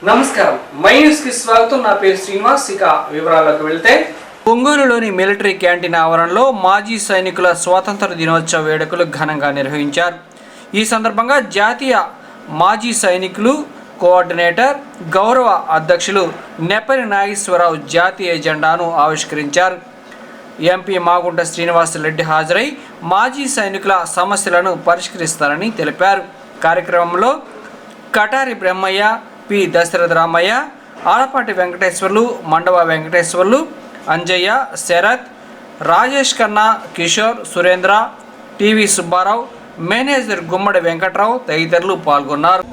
నమస్కారం, my news కి స్వాగతం. నా పేరు శ్రీనివాస్. ఇక వివరాల్లోకి వెళ్తే, ఒంగోలులోని మిలిటరీ క్యాంటీన్ ఆవరణలో మాజీ సైనికుల స్వాతంత్ర దినోత్సవ వేడుకలు ఘనంగా నిర్వహించారు. ఈ సందర్భంగా జాతీయ మాజీ సైనికులు కోఆర్డినేటర్ గౌరవ అధ్యక్షులు నెపరి నాగేశ్వరరావు జాతీయ జెండాను ఆవిష్కరించారు. ఎంపీ మాగుంట శ్రీనివాసరెడ్డి హాజరై మాజీ సైనికుల సమస్యలను పరిష్కరిస్తారని తెలిపారు. కార్యక్రమంలో Katari Brahmaiah, P Dasaratha Ramaiah, Alapati Venkateswarlu, Mandava Venkateswarlu, Anjaiah, Sarath, Rajesh Khanna, Kishore, Surendra, TV Subbarao, manager Gummadi Venkatrao తదితరులు పాల్గొన్నారు.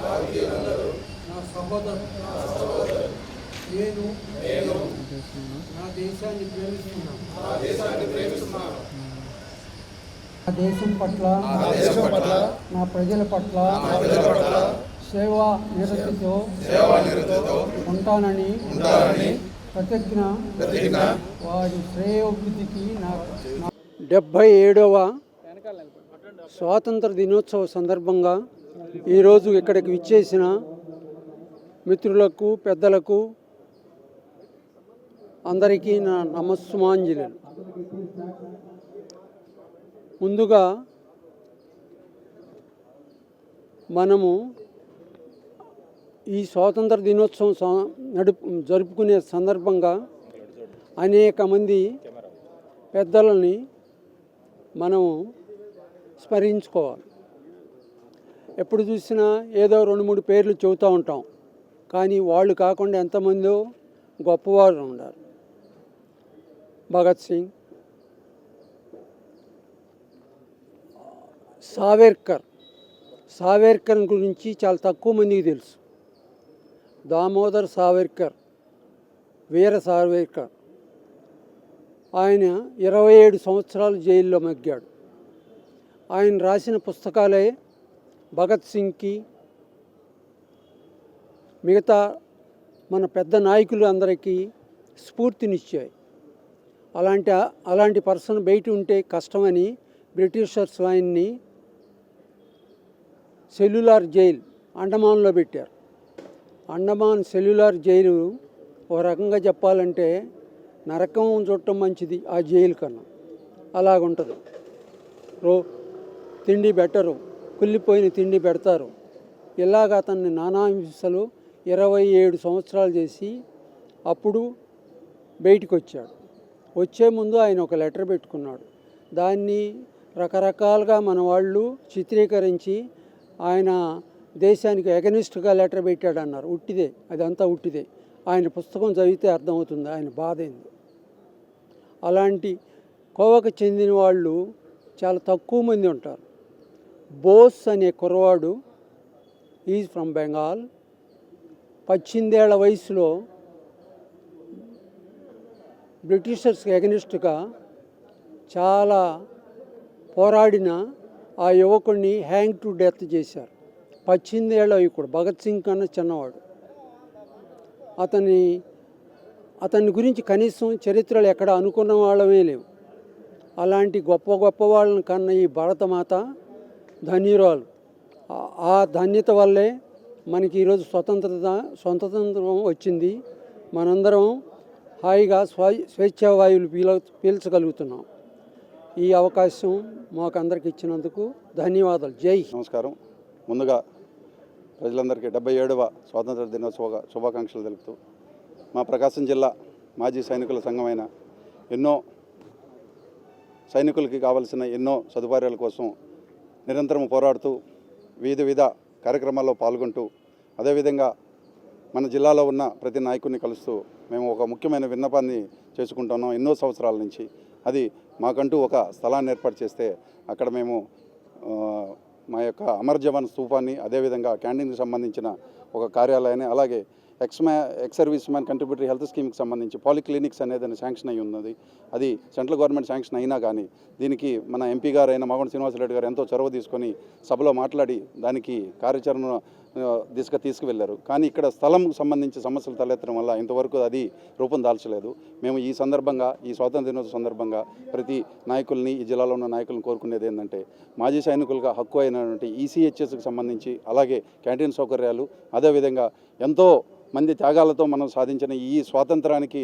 భారతీయులందరూ నా సహోదరు నేను నా దేశాన్ని ప్రేమిస్తున్నాను. నా దేశం పట్ల నా ప్రజల పట్ల సేవా నిరతితో ఉంటానని ప్రతిజ్ఞ వారి శ్రేయోభివృద్ధికి. 77వ స్వాతంత్ర దినోత్సవ సందర్భంగా ఈరోజు ఇక్కడికి విచ్చేసిన మిత్రులకు, పెద్దలకు అందరికీ నా నమస్సుమాంజలి. ముందుగా మనము ఈ స్వాతంత్ర దినోత్సవం జరుపుకునే సందర్భంగా అనేక మంది పెద్దలని మనము స్మరించుకోవాలి. ఎప్పుడు చూసినా ఏదో 2-3 పేర్లు చెబుతూ ఉంటాం, కానీ వాళ్ళు కాకుండా ఎంతమందో గొప్పవారు ఉన్నారు. భగత్ సింగ్, సావర్కర్ గురించి చాలా తక్కువ మందికి తెలుసు. దామోదర్ సావర్కర్, వీర సావర్కర్, ఆయన 27 సంవత్సరాలు జైల్లో మగ్గాడు. ఆయన రాసిన పుస్తకాలే భగత్ సింగ్కి, మిగతా మన పెద్ద నాయకులు అందరికీ స్ఫూర్తినిచ్చాయి. అలాంటి పర్సన్ బయట ఉంటే కష్టమని బ్రిటిషర్స్ ఆయన్ని సెల్యులార్ జైలు అండమాన్లో పెట్టారు. అండమాన్ సెల్యులార్ జైలు ఒక రకంగా చెప్పాలంటే నరకం చూడటం మంచిది ఆ జైలు కన్నా. అలాగుంటుంది. తిండి పెట్టరు, కుళ్ళిపోయిన తిండి పెడతారు. ఇలాగ అతన్ని నానా హింసలు 27 సంవత్సరాలు చేసి అప్పుడు బయటికి వచ్చాడు. వచ్చే ముందు ఆయన ఒక లెటర్ పెట్టుకున్నాడు. దాన్ని రకరకాలుగా మన వాళ్ళు చిత్రీకరించి ఆయన దేశానికి ఎగనిస్ట్గా లెటర్ పెట్టాడు అన్నారు. ఉట్టిదే, అదంతా ఉట్టిదే. ఆయన పుస్తకం చదివితే అర్థమవుతుంది ఆయన బాధ ఏంది. అలాంటి కోవకు చెందిన వాళ్ళు చాలా తక్కువ మంది ఉంటారు. బోస్ అనే కుర్రవాడు ఈజ్ ఫ్రమ్ బెంగాల్. 18 ఏళ్ల వయసులో బ్రిటిషర్స్కి ఎగనిస్ట్గా చాలా పోరాడిన ఆ యువకుడిని హ్యాంగ్ టు డెత్ చేశారు. 18 ఏళ్ళ యువకుడు, భగత్ సింగ్ కన్నా చిన్నవాడు. అతని గురించి కనీసం చరిత్రలు ఎక్కడ అనుకున్న వాళ్ళమే లేవు. అలాంటి గొప్ప గొప్ప వాళ్ళని కన్న ఈ భారతమాత ధన్యురాలు. ఆ ధన్యత వల్లే మనకి ఈరోజు స్వతంత్రం వచ్చింది. మనందరం హాయిగా స్వేచ్ఛా వాయువులు పీల్చగలుగుతున్నాం. ఈ అవకాశం మాకు అందరికి ఇచ్చినందుకు ధన్యవాదాలు. జై. నమస్కారం. ముందుగా ప్రజలందరికీ 77వ స్వాతంత్ర దినోత్సవ శుభాకాంక్షలు తెలుపుతూ, మా ప్రకాశం జిల్లా మాజీ సైనికుల సంఘమైన ఎన్నో సైనికులకి కావలసిన ఎన్నో సదుపాయాల కోసం నిరంతరం పోరాడుతూ వివిధ కార్యక్రమాల్లో పాల్గొంటూ, అదేవిధంగా మన జిల్లాలో ఉన్న ప్రతి నాయకుడిని కలుస్తూ మేము ఒక ముఖ్యమైన విన్నపాన్ని చేసుకుంటున్నాం ఎన్నో సంవత్సరాల నుంచి. అది మాకంటూ ఒక స్థలాన్ని ఏర్పాటు చేస్తే అక్కడ మేము మా యొక్క అమర్ జవాన్ స్తూపాన్ని, అదేవిధంగా క్యాంటీన్కి సంబంధించిన ఒక కార్యాలయాన్ని, అలాగే ex service man contributory health స్కీమ్కి సంబంధించి పాలిక్లినిక్స్ అనేది శాంక్షన్ అయ్యి ఉన్నది. అది సెంట్రల్ గవర్నమెంట్ శాంక్షన్ అయినా కానీ దీనికి మన ఎంపీ గారు అయిన మాగుంట శ్రీనివాసరెడ్డి గారు ఎంతో చొరవ తీసుకొని సభలో మాట్లాడి దానికి కార్యాచరణ దిశగా తీసుకువెళ్లారు. కానీ ఇక్కడ స్థలం సంబంధించి సమస్యలు తలెత్తడం వల్ల ఇంతవరకు అది రూపం దాల్చలేదు. మేము ఈ సందర్భంగా, ఈ స్వాతంత్ర దినోత్సవ సందర్భంగా ప్రతి నాయకుల్ని, ఈ జిల్లాలో ఉన్న నాయకులను కోరుకునేది ఏంటంటే, మాజీ సైనికులుగా హక్కు అయినటువంటి ఈసీహెచ్ఎస్కి సంబంధించి, అలాగే క్యాంటీన్ సౌకర్యాలు, అదేవిధంగా ఎంతో మంది త్యాగాలతో మనం సాధించిన ఈ స్వాతంత్రానికి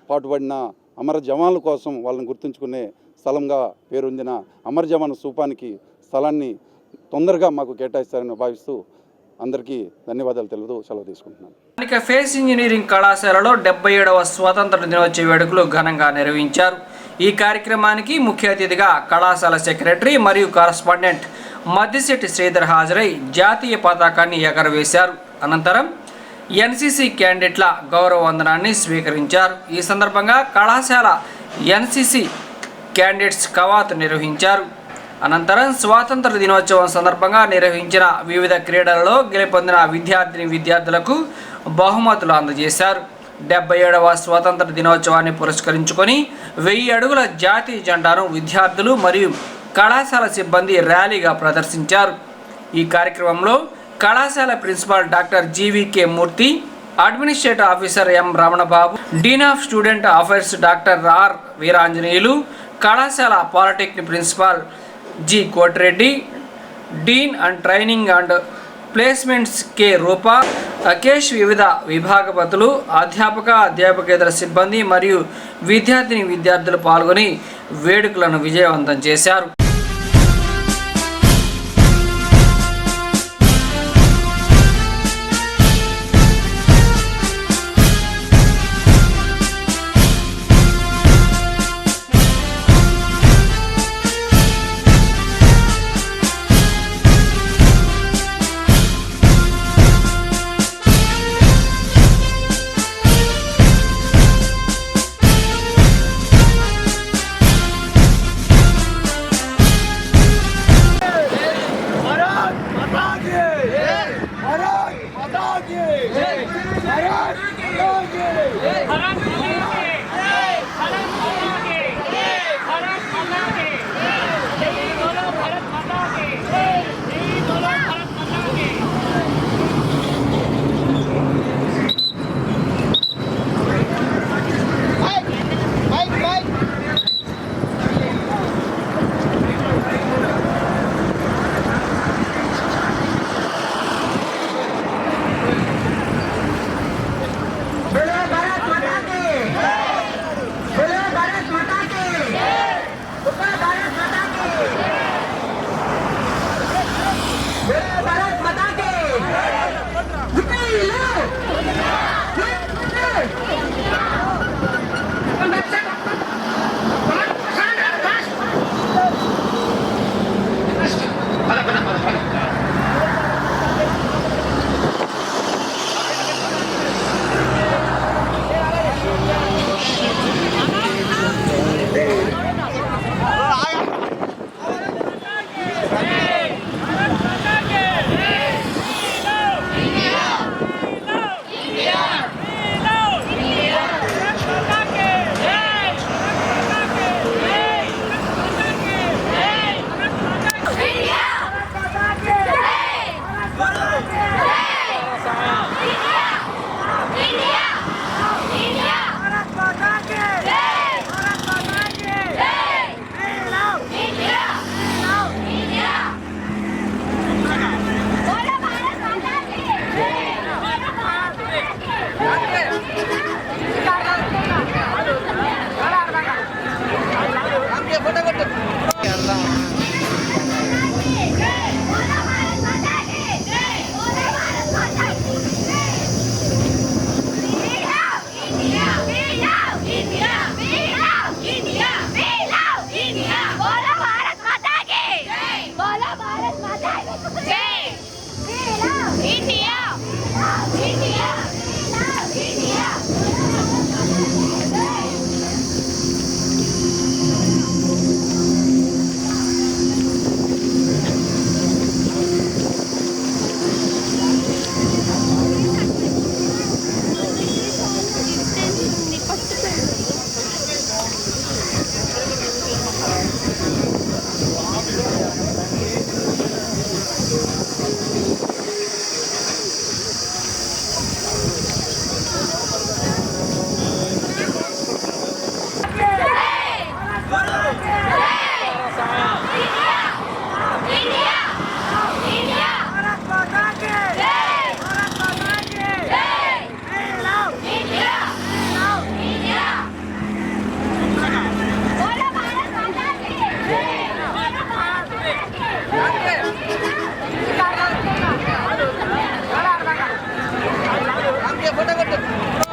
పాటుపడిన అమర జవాన్ల కోసం వాళ్ళని గుర్తుంచుకునే స్థలంగా పేరొందిన అమర జవాన్ స్తూపానికి స్థలాన్ని తొందరగా మాకు కేటాయిస్తారని భావిస్తూ అందరికీ ధన్యవాదాలు తెలుపుతూ సెలవు తీసుకుంటున్నాను. స్థానిక ఫేస్ ఇంజనీరింగ్ కళాశాలలో 77వ స్వాతంత్ర దినోత్సవ వేడుకలు ఘనంగా నిర్వహించారు. ఈ కార్యక్రమానికి ముఖ్య అతిథిగా కళాశాల సెక్రటరీ మరియు కరస్పాండెంట్ మద్దిశెట్టి శ్రీధర్ హాజరై జాతీయ పతాకాన్ని ఎగరవేశారు. అనంతరం ఎన్సీసీ క్యాండిడేట్ల గౌరవ వందనాన్ని స్వీకరించారు. ఈ సందర్భంగా కళాశాల ఎన్సీసీ క్యాండిడేట్స్ కవాతు నిర్వహించారు. అనంతరం స్వాతంత్ర దినోత్సవం సందర్భంగా నిర్వహించిన వివిధ క్రీడలలో గెలుపొందిన విద్యార్థులకు బహుమతులు అందజేశారు. 77వ స్వాతంత్ర దినోత్సవాన్ని పురస్కరించుకొని 1000 అడుగుల జాతీయ జెండాను విద్యార్థులు మరియు కళాశాల సిబ్బంది ర్యాలీగా ప్రదర్శించారు. ఈ కార్యక్రమంలో కళాశాల principal doctor GVK Murthy, administrative officer M Ramanababu, dean of student affairs doctor R Veeranjaneyulu, కళాశాల polytechnic principal G Kotireddy, dean and training and placements K Rupa, Akesh, వివిధ విభాగపతులు, అధ్యాపకేతర సిబ్బంది మరియు విద్యార్థులు పాల్గొని వేడుకలను విజయవంతం చేశారు.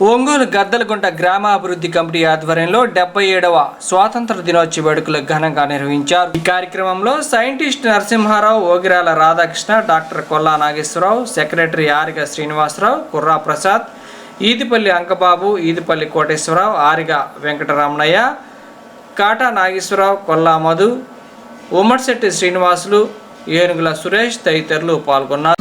ఒంగోలు గద్దలగుంట గ్రామాభివృద్ధి కమిటీ ఆధ్వర్యంలో 77వ స్వాతంత్ర దినోత్సవ వేడుకలు ఘనంగా నిర్వహించారు. ఈ కార్యక్రమంలో scientist Narasimharao, Ogirala Radhakrishna, doctor Kolla Nageswararao, secretary Ariga Srinivasarao, Kurra Prasad, Edipalli Ankababu, Edipalli Koteswararao, Ariga Venkataramanaiah, Kata Nageswararao, Kolla Madhu, Ummadisetti Srinivasulu, Enugula Suresh తదితరులు పాల్గొన్నారు.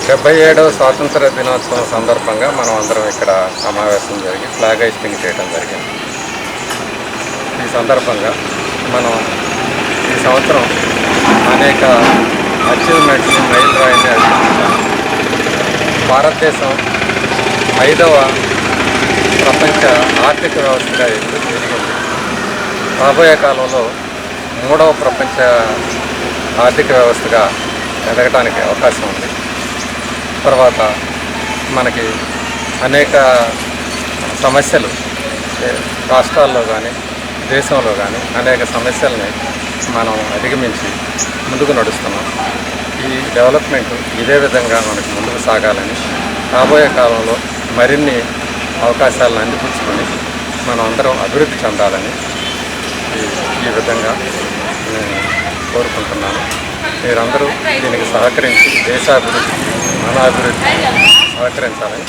డెబ్బై 77వ స్వాతంత్ర దినోత్సవం సందర్భంగా మనం అందరం ఇక్కడ సమావేశం జరిగి ఫ్లాగ్ హోయిస్టింగ్ చేయడం జరిగింది. ఈ సందర్భంగా మనం ఈ సంవత్సరం అనేక అచీవ్మెంట్స్ని మైలురాయిని అధిగమించాం. భారతదేశం 5వ ప్రపంచ ఆర్థిక వ్యవస్థగా ఎదిగింది. రాబోయే కాలంలో 3వ ప్రపంచ ఆర్థిక వ్యవస్థగా ఎదగడానికి అవకాశం ఉంది. తర్వాత మనకి అనేక సమస్యలు రాష్ట్రాల్లో కానీ దేశంలో కానీ అనేక సమస్యల్ని మనం అధిగమించి ముందుకు నడుస్తున్నాం. ఈ డెవలప్మెంట్ ఇదే విధంగా మనకు ముందుకు సాగాలని, రాబోయే కాలంలో మరిన్ని అవకాశాలను అందిపుచ్చుకొని మనం అందరం అభివృద్ధి చెందాలని ఈ విధంగా నేను కోరుకుంటున్నాను. మీరందరూ దీనికి సహకరించి దేశాభివృద్ధి, మన అభివృద్ధి సహకరించాలని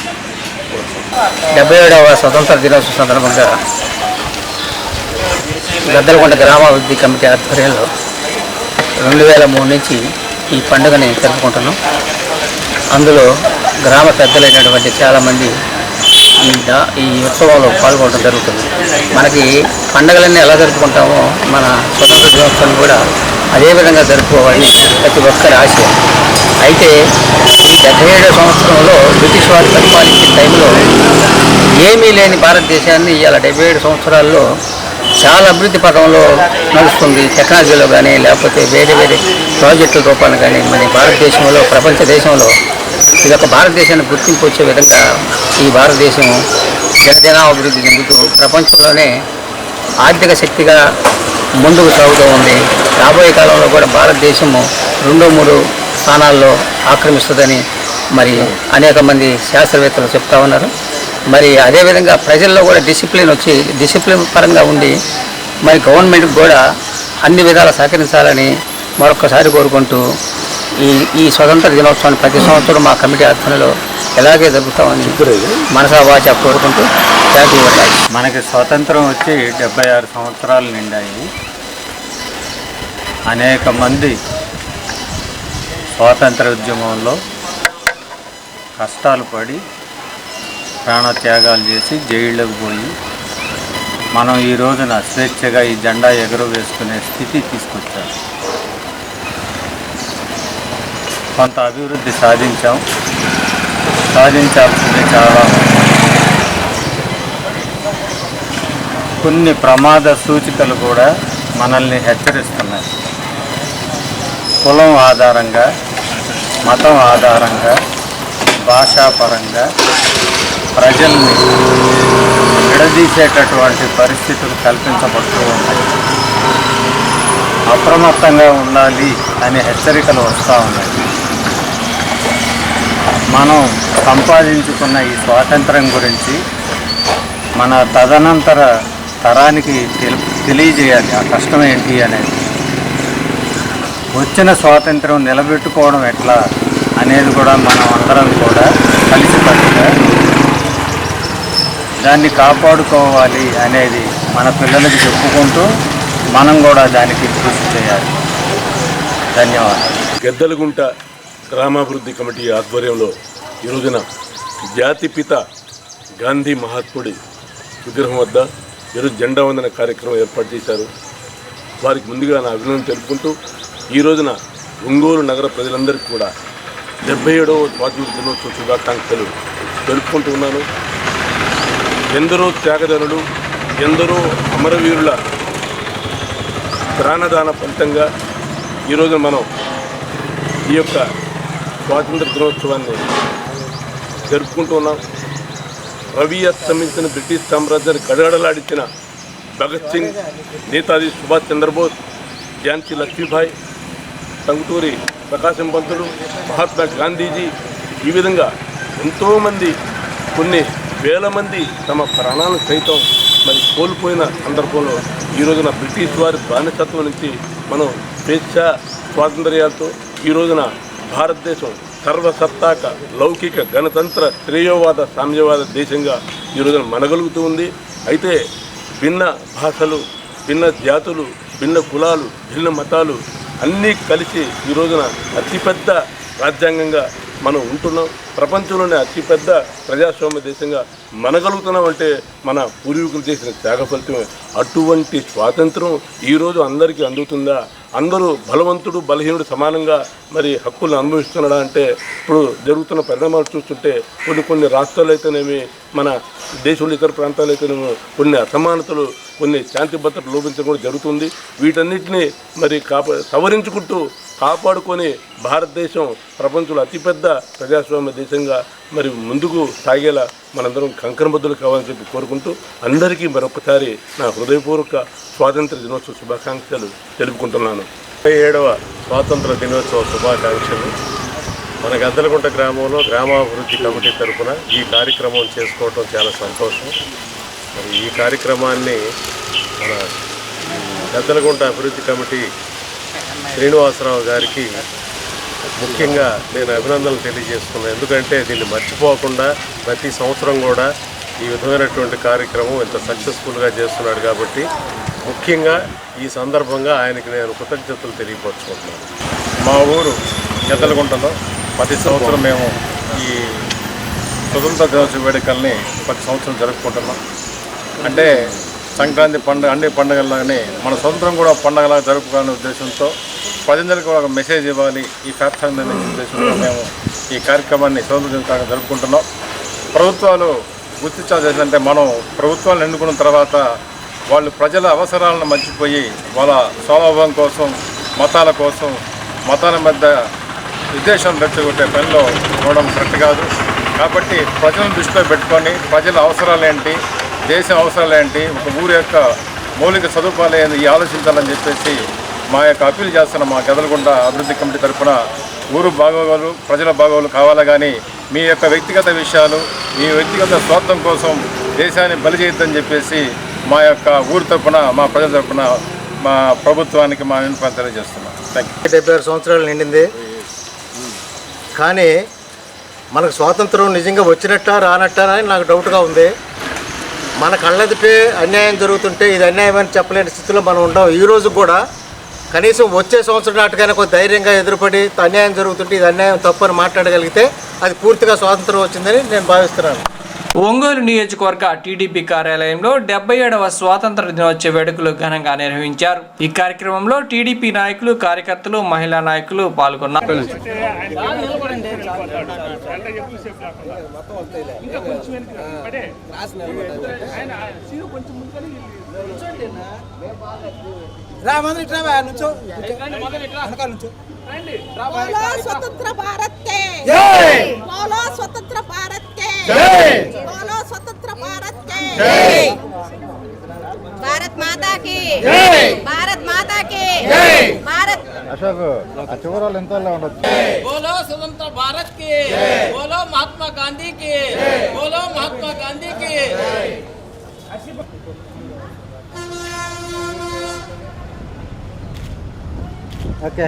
కోరుకుంటున్నాను. 77వ స్వతంత్ర దినోత్సవం సందర్భంగా గద్దలగుంట గ్రామాభివృద్ధి కమిటీ ఆధ్వర్యంలో 2003 నుంచి ఈ పండుగని జరుపుకుంటున్నాం. అందులో గ్రామ పెద్దలైనటువంటి చాలామంది ఈ ఉత్సవంలో పాల్గొనడం జరుగుతుంది. మనకి పండుగలన్నీ ఎలా జరుపుకుంటామో మన స్వతంత్ర దినోత్సవం కూడా అదేవిధంగా జరుపుకోవాలని ప్రతి ఒక్కరి ఆశయం. అయితే ఈ 77వ సంవత్సరంలో బ్రిటిష్ వారు పరిపాలించిన టైంలో ఏమీ లేని భారతదేశాన్ని ఇవాళ 77 సంవత్సరాల్లో చాలా అభివృద్ధి పథంలో నడుస్తుంది. టెక్నాలజీలో కానీ లేకపోతే వేరే వేరే ప్రాజెక్టుల రూపాన్ని కానీ మన భారతదేశంలో ప్రపంచ దేశంలో ఇది ఒక భారతదేశానికి గుర్తింపు వచ్చే విధంగా ఈ భారతదేశం దినదినాభివృద్ధి చెందుతూ ప్రపంచంలోనే ఆర్థిక శక్తిగా ముందుకు సాగుతూ ఉంది. రాబోయే కాలంలో కూడా భారతదేశము 2-3 స్థానాల్లో ఆక్రమిస్తుందని మరి అనేక మంది శాస్త్రవేత్తలు చెప్తా ఉన్నారు. మరి అదేవిధంగా ప్రజల్లో కూడా డిసిప్లిన్ పరంగా ఉండి మరి గవర్నమెంట్కి కూడా అన్ని విధాలా సహకరించాలని మరొకసారి కోరుకుంటూ ఈ స్వతంత్ర దినోత్సవాన్ని ప్రతి సంవత్సరం మా కమిటీ ఆధ్వర్యంలో ఎలాగే జరుగుతామని మనసా వాచా కోరుకుంటూ థ్యాంక్ యూ వెరీ మచ్. మనకి స్వాతంత్రం వచ్చి 76 సంవత్సరాలు నిండాయి. అనేక మంది స్వాతంత్ర ఉద్యమంలో కష్టాలు పడి ప్రాణత్యాగాలు చేసి జైళ్ళకు పోయి మనం ఈ రోజున స్వేచ్ఛగా ఈ జెండా ఎగురవేసుకునే స్థితి తీసుకొచ్చారు. కొంత అభివృద్ధి సాధించాల్సింది చాలా. కొన్ని ప్రమాద సూచికలు కూడా మనల్ని హెచ్చరిస్తున్నాయి. కులం ఆధారంగా, మతం ఆధారంగా, భాషాపరంగా ప్రజల్ని విడదీసేటటువంటి పరిస్థితులు కల్పించబడుతూ ఉన్నాయి. అప్రమత్తంగా ఉండాలి అనే హెచ్చరికలు వస్తూ ఉన్నాయి. మనం సంపాదించుకున్న ఈ స్వాతంత్రం గురించి మన తదనంతర తరానికి తెలియజేయాలి. ఆ కష్టం ఏంటి అనేది, వచ్చిన స్వాతంత్రం నిలబెట్టుకోవడం ఎట్లా అనేది కూడా మనం అందరం కూడా కలిసికట్టుగా దాన్ని కాపాడుకోవాలి అనేది మన పిల్లలకి చెప్పుకుంటూ మనం కూడా దానికి కృషి చేయాలి. ధన్యవాదాలు. గద్దలగుంట గ్రామాభివృద్ధి కమిటీ ఆధ్వర్యంలో ఈ రోజున జాతిపిత గాంధీ మహాత్ముడి విగ్రహం వద్ద ఈరోజు జెండా వందన కార్యక్రమం ఏర్పాటు చేశారు. వారికి ముందుగా నా అభినందన తెలుపుకుంటూ ఈ రోజున ఒంగోలు నగర ప్రజలందరికీ కూడా 77వ స్వాతంత్ర దినోత్సవ శుభాకాంక్షలు తెలుపుకుంటూ ఉన్నాను. ఎందరో త్యాగదనులు, ఎందరో అమరవీరుల ప్రాణదాన ఫలితంగా ఈరోజు మనం ఈ యొక్క స్వాతంత్ర దినోత్సవాన్ని జరుపుకుంటూ ఉన్నాం. రవి అస్తమించిన బ్రిటిష్ సామ్రాజ్యాన్ని గడగడలాడించిన భగత్ సింగ్, నేతాజీ సుభాష్ చంద్రబోస్, ఝాన్సీ లక్ష్మీబాయి, టంగుటూరి ప్రకాశం పంతులు, మహాత్మా గాంధీజీ, ఈ విధంగా ఎంతోమంది, కొన్ని వేల మంది తమ ప్రాణాలను సైతం మరి కోల్పోయిన సందర్భంలో ఈ రోజున బ్రిటిష్ వారి బానిసత్వం నుంచి మనం స్వేచ్ఛ స్వాతంత్ర్యాలతో ఈ రోజున భారతదేశం సర్వసత్తాక లౌకిక గణతంత్ర శ్రేయోవాద సామ్యవాద దేశంగా ఈ రోజున మనగలుగుతూ ఉంది. అయితే భిన్న భాషలు, భిన్న జాతులు, భిన్న కులాలు, భిన్న మతాలు అన్నీ కలిసి ఈ రోజున అతిపెద్ద రాజ్యాంగంగా మనం ఉంటున్నాం. ప్రపంచంలోనే అతిపెద్ద ప్రజాస్వామ్య దేశంగా మనగలుగుతున్నాం అంటే మన పూర్వీకులు చేసిన త్యాగ ఫలితమే. అటువంటి స్వాతంత్రం ఈరోజు అందరికీ అందుతుందా? అందరూ బలవంతుడు బలహీనుడు సమానంగా మరి హక్కులను అనుభవిస్తున్నాడా అంటే ఇప్పుడు జరుగుతున్న పరిణామాలు చూస్తుంటే కొన్ని రాష్ట్రాలు అయితేనేమి, మన దేశంలో ఇతర ప్రాంతాలు అయితేనేమో కొన్ని అసమానతలు, కొన్ని శాంతి భద్రత లోపించడం కూడా జరుగుతుంది. వీటన్నిటిని మరి సవరించుకుంటూ కాపాడుకొని భారతదేశం ప్రపంచంలో అతిపెద్ద ప్రజాస్వామ్య దేశంగా మరి ముందుకు సాగేలా మనందరం కంకణబద్దులు కావాలని చెప్పి కోరుకుంటూ అందరికీ మరొకసారి నా హృదయపూర్వక స్వాతంత్ర దినోత్సవ శుభాకాంక్షలు తెలుపుకుంటున్నాను. 57వ స్వాతంత్ర దినోత్సవ శుభాకాంక్షలు. మన గద్దలగుంట గ్రామంలో గ్రామాభివృద్ధి కమిటీ తరఫున ఈ కార్యక్రమం చేసుకోవటం చాలా సంతోషం. మరి ఈ కార్యక్రమాన్ని మన గద్దలగుంట అభివృద్ధి కమిటీ శ్రీనివాసరావు గారికి ముఖ్యంగా నేను అభినందనలు తెలియజేస్తున్నాను. ఎందుకంటే దీన్ని మర్చిపోకుండా ప్రతి సంవత్సరం కూడా ఈ విధమైనటువంటి కార్యక్రమం ఇంత సక్సెస్ఫుల్గా చేస్తున్నాడు కాబట్టి ముఖ్యంగా ఈ సందర్భంగా ఆయనకి నేను కృతజ్ఞతలు తెలియపరుచుకుంటున్నాను. మా ఊరు గద్దలగుంటలో ప్రతి సంవత్సరం మేము ఈ స్వతంత్ర దినోత్సవ వేడుకల్ని ప్రతి సంవత్సరం జరుపుకుంటున్నాం. అంటే సంక్రాంతి పండుగ, అన్ని పండుగల్లాగానే మన స్వతంత్రం కూడా పండుగలాగా జరుపుకోవాలనే ఉద్దేశంతో ప్రజలకు ఒక మెసేజ్ ఇవ్వాలి, ఈ ఫ్యాక్షన్ అనే ఉద్దేశంతో మేము ఈ కార్యక్రమాన్ని స్వతంత్ర దినోత్సవంగా జరుపుకుంటున్నాం. ప్రభుత్వాలు గుర్తించాల్సిందంటే మనం ప్రభుత్వాలను ఎన్నుకున్న తర్వాత వాళ్ళు ప్రజల అవసరాలను మర్చిపోయి వాళ్ళ స్వలాభం కోసం, మతాల కోసం, మతాల మధ్య విద్వేషం రెచ్చగొట్టే పనిలో పోవడం కరెక్ట్ కాదు. కాబట్టి ప్రజలను దృష్టిలో పెట్టుకొని ప్రజల అవసరాలు ఏంటి, దేశం అవసరాలు ఏంటి, ఒక ఊరి యొక్క మౌలిక సదుపాయాలు ఏంటి ఈ ఆలోచించాలని చెప్పేసి మా యొక్క అప్పీల్ చేస్తున్న మా గదలగుంట అభివృద్ధి కమిటీ తరఫున ఊరు బాగోగులు ప్రజల బాగోగులు కావాలా కానీ మీ యొక్క వ్యక్తిగత విషయాలు మీ వ్యక్తిగత స్వార్థం కోసం దేశాన్ని బలి చేయొద్దని చెప్పేసి మా యొక్క ఊరు తరఫున మా ప్రజల తరఫున మా ప్రభుత్వానికి మా విన్నపాన్ని తెలియజేస్తున్నాం. Thank you. 76 సంవత్సరాలు నిండింది. కానీ మనకు స్వాతంత్రం నిజంగా వచ్చినట్టా రానట్టా అని నాకు డౌట్గా ఉంది. మన కళ్ళెదుటే అన్యాయం జరుగుతుంటే ఇది అన్యాయం అని చెప్పలేని స్థితిలో మనం ఉండం. ఈరోజు కూడా కనీసం వచ్చే సంవత్సరం నాటికైనా కొంత ధైర్యంగా ఎదురుపడి అన్యాయం జరుగుతుంటే ఇది అన్యాయం తప్పు అని మాట్లాడగలిగితే అది పూర్తిగా స్వాతంత్రం వచ్చిందని నేను భావిస్తున్నాను. ఒంగోలు నియోజకవర్గ టీడీపీ కార్యాలయంలో 77వ స్వాతంత్ర దినోత్సవ వేడుకలు ఘనంగా నిర్వహించారు. ఈ కార్యక్రమంలో టీడీపీ నాయకులు, కార్యకర్తలు, మహిళా నాయకులు పాల్గొన్నారు. स्वतंत्र भारत के जय, बोलो स्वतंत्र भारत के जय, बोलो स्वतंत्र भारत के जय, भारत माता की जय, भारत माता की जय, भारत అశోక్ చివరాలు ఎంత ఉండొచ్చు. बोलो स्वतंत्र भारत की, बोलो महात्मा गांधी की, बोलो महात्मा गांधी की. ఓకే.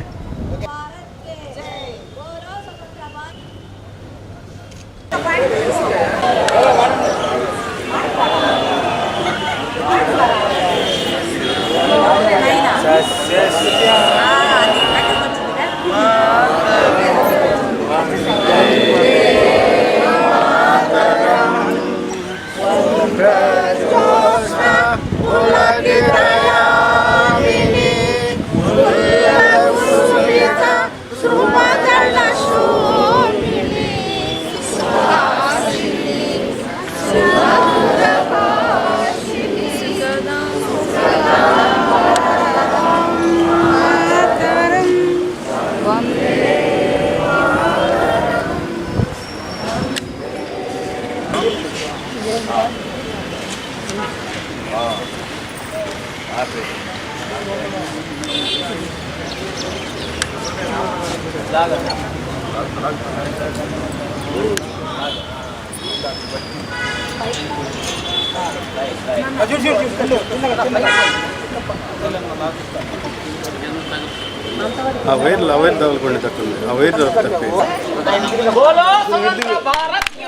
ఆ వైర్ తగలకుండా తక్కువ ఆ వైర్ తక్కువ. बोलो स्वतंत्र भारत की,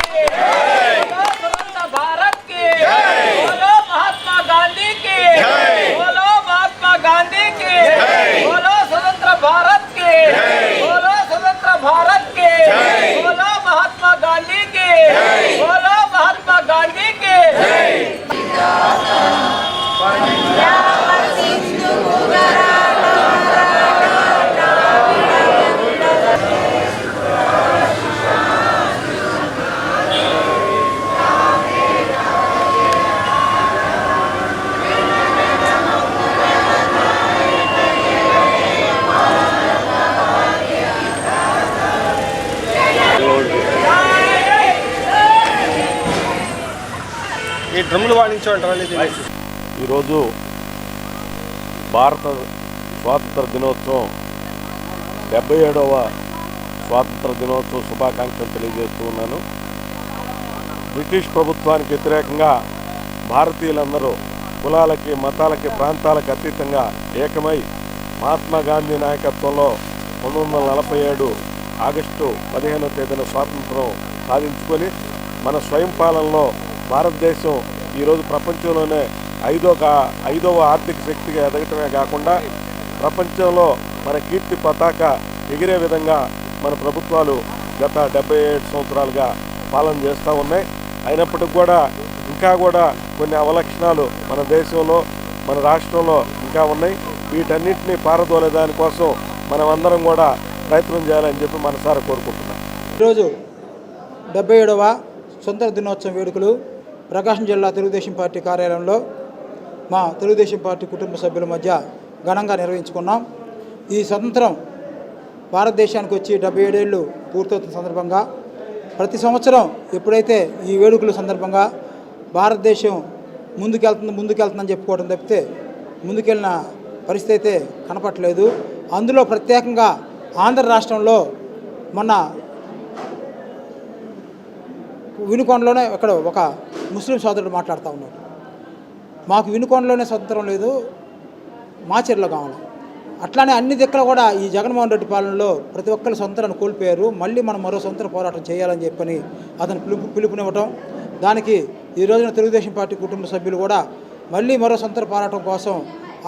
बोलो स्वतंत्र भारत की, बोलो महात्मा गांधी की, बोलो महात्मा गांधी की, बोलो स्वतंत्र भारत की, बोलो स्वतंत्र भारत की, बोलो महात्मा गांधी की, बोलो महात्मा गांधी की. ఈ డ్రమ్ములు వాడించాలంటారు. ఈరోజు భారత స్వాతంత్ర దినోత్సవం 77వ స్వాతంత్ర దినోత్సవ శుభాకాంక్షలు తెలియజేస్తూ ఉన్నాను. బ్రిటిష్ ప్రభుత్వానికి వ్యతిరేకంగా భారతీయులందరూ కులాలకి, మతాలకి, ప్రాంతాలకు అతీతంగా ఏకమై మహాత్మా గాంధీ నాయకత్వంలో 1947 ఆగస్టు 15వ తేదీన స్వాతంత్రం సాధించుకొని మన స్వయం పాలనలో భారతదేశం ఈరోజు ప్రపంచంలోనే ఐదవ ఆర్థిక శక్తిగా ఎదగటమే కాకుండా ప్రపంచంలో మన కీర్తి పతాక ఎగిరే విధంగా మన ప్రభుత్వాలు గత 77 సంవత్సరాలుగా పాలన చేస్తూ ఉన్నాయి. అయినప్పటికీ కూడా ఇంకా కొన్ని అవలక్షణాలు మన దేశంలో, మన రాష్ట్రంలో ఇంకా ఉన్నాయి. వీటన్నిటిని పారదోలే దానికోసం మనం అందరం కూడా ప్రయత్నం చేయాలని చెప్పి మనసారా కోరుకుంటున్నాం. ఈరోజు 77వ స్వతంత్ర దినోత్సవం వేడుకలు ప్రకాశం జిల్లా తెలుగుదేశం పార్టీ కార్యాలయంలో మా తెలుగుదేశం పార్టీ కుటుంబ సభ్యుల మధ్య ఘనంగా నిర్వహించుకున్నాం. ఈ స్వతంత్రం భారతదేశానికి వచ్చి 77 ఏళ్ళు పూర్తవుతున్న సందర్భంగా ప్రతి సంవత్సరం ఎప్పుడైతే ఈ వేడుకల సందర్భంగా భారతదేశం ముందుకెళ్తుందని చెప్పుకోవడం తప్పితే ముందుకెళ్ళిన పరిస్థితి అయితే కనపట్లేదు. అందులో ప్రత్యేకంగా ఆంధ్ర రాష్ట్రంలో మొన్న వినుకొండలోనే ఇక్కడ ఒక ముస్లిం సోదరుడు మాట్లాడుతూ ఉన్నాడు. మాకు వినుకొండలోనే స్వతంత్రం లేదు, మాచర్లో కావాలి. అట్లానే అన్ని దిక్కులు కూడా ఈ జగన్మోహన్ రెడ్డి పాలనలో ప్రతి ఒక్కరు స్వతంత్రాన్ని కోల్పోయారు. మళ్ళీ మనం మరో స్వతంత్ర పోరాటం చేయాలని చెప్పని అతను పిలుపునివ్వటం, దానికి ఈ రోజున తెలుగుదేశం పార్టీ కుటుంబ సభ్యులు కూడా మళ్ళీ మరో స్వతంత్ర పోరాటం కోసం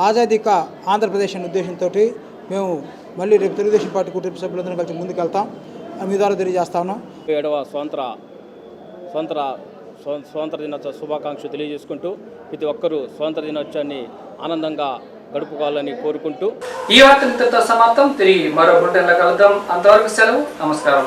ఆజాదీ కా ఆంధ్రప్రదేశ్ అనే ఉద్దేశంతో మేము మళ్ళీ రేపు తెలుగుదేశం పార్టీ కుటుంబ సభ్యులందరం కలిసి ముందుకెళ్తాం. మీ ద్వారా తెలియజేస్తా ఉన్నాం. 7వ స్వాతంత్ర దినోత్సవ శుభాకాంక్షలు తెలియజేసుకుంటూ ప్రతి ఒక్కరూ స్వాతంత్ర దినోత్సవాన్ని ఆనందంగా గడుపుకోవాలని కోరుకుంటూ ఈ వార్త ఇంతటితో సమాప్తం. తిరిగి మరో బులెటిన్లో కలుద్దాం. అంతవరకు సెలవు. నమస్కారం.